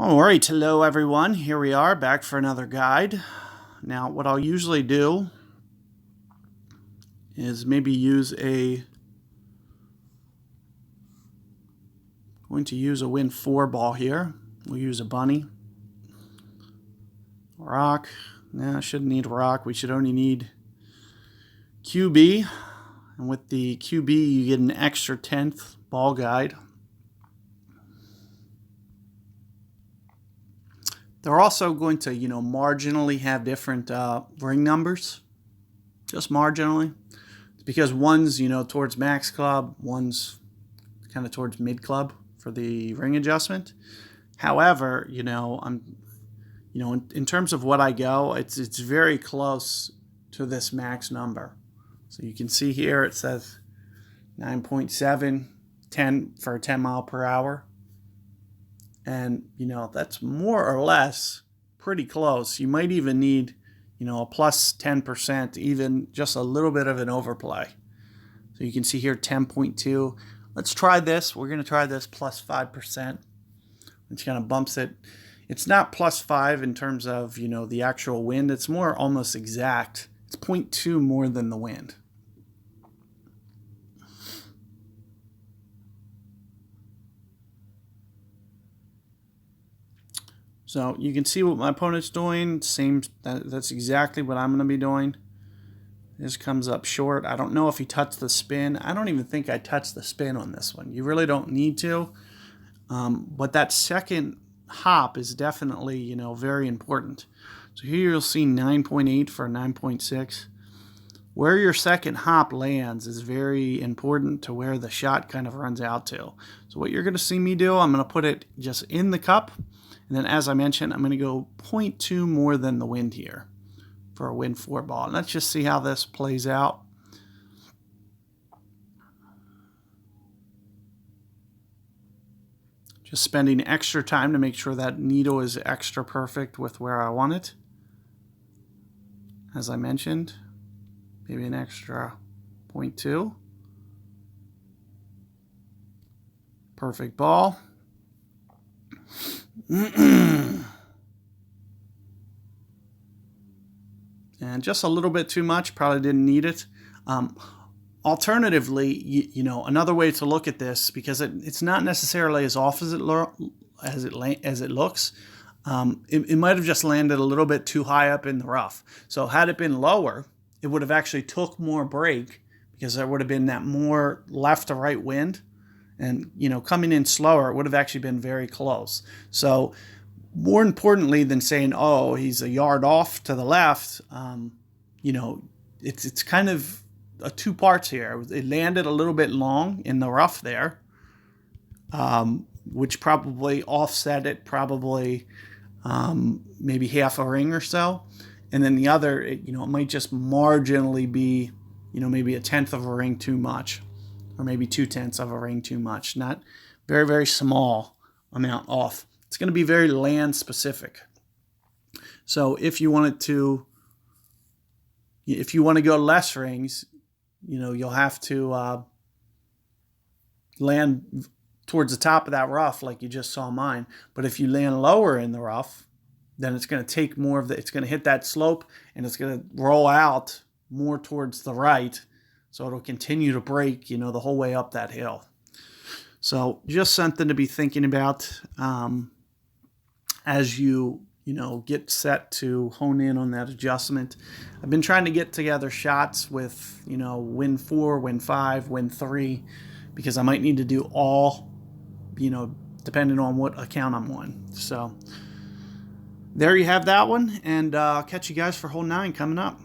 All right, hello everyone. Here we are back for another guide. Now, what I'll usually do is maybe going to use a Win 4 ball here. We'll use a bunny. Rock. Nah, shouldn't need a rock. We should only need QB. And with the QB, you get an extra 10th ball guide. They're also going to, marginally have different ring numbers, just marginally. It's because one's, towards max club, one's kind of towards mid club for the ring adjustment. However, in terms of what I go, it's very close to this max number. So you can see here it says 9.7, 10 for a 10 mile per hour. And, that's more or less pretty close. You might even need, a plus 10%, even just a little bit of an overplay. So you can see here 10.2. Let's try this. We're going to try this plus 5%, which kind of bumps it. It's not plus 5 in terms of, the actual wind. It's more almost exact. It's 0.2 more than the wind. So you can see what my opponent's doing. That's exactly what I'm going to be doing. This comes up short. I don't know if he touched the spin. I don't even think I touched the spin on this one. You really don't need to. But that second hop is definitely, very important. So here you'll see 9.8 for 9.6. Where your second hop lands is very important to where the shot kind of runs out to. So what you're going to see me do, I'm going to put it just in the cup. And then, as I mentioned, I'm going to go 0.2 more than the wind here for a Win 4 ball. And let's just see how this plays out. Just spending extra time to make sure that needle is extra perfect with where I want it. As I mentioned, maybe an extra 0.2. Perfect ball. And just a little bit too much, probably didn't need it. Alternatively, another way to look at this, because it's not necessarily as off as it looks. It might have just landed a little bit too high up in the rough. So had it been lower, it would have actually took more break because there would have been that more left to right wind. And, coming in slower, it would have actually been very close. So more importantly than saying, oh, he's a yard off to the left, it's kind of two parts here. It landed a little bit long in the rough there, which probably offset it maybe half a ring or so. And then the other, it might just marginally be, maybe a tenth of a ring too much. Or maybe 2/10 of a ring too much. Not very, very small amount off. It's going to be very land specific. So if you want to go less rings, you'll have to land towards the top of that rough like you just saw mine. But if you land lower in the rough, then it's going to take more of it's going to hit that slope and it's going to roll out more towards the right. So it'll continue to break, the whole way up that hill. So just something to be thinking about as you, get set to hone in on that adjustment. I've been trying to get together shots with, Win 4, Win 5, Win 3, because I might need to do all, depending on what account I'm on. So there you have that one, and I'll catch you guys for hole 9 coming up.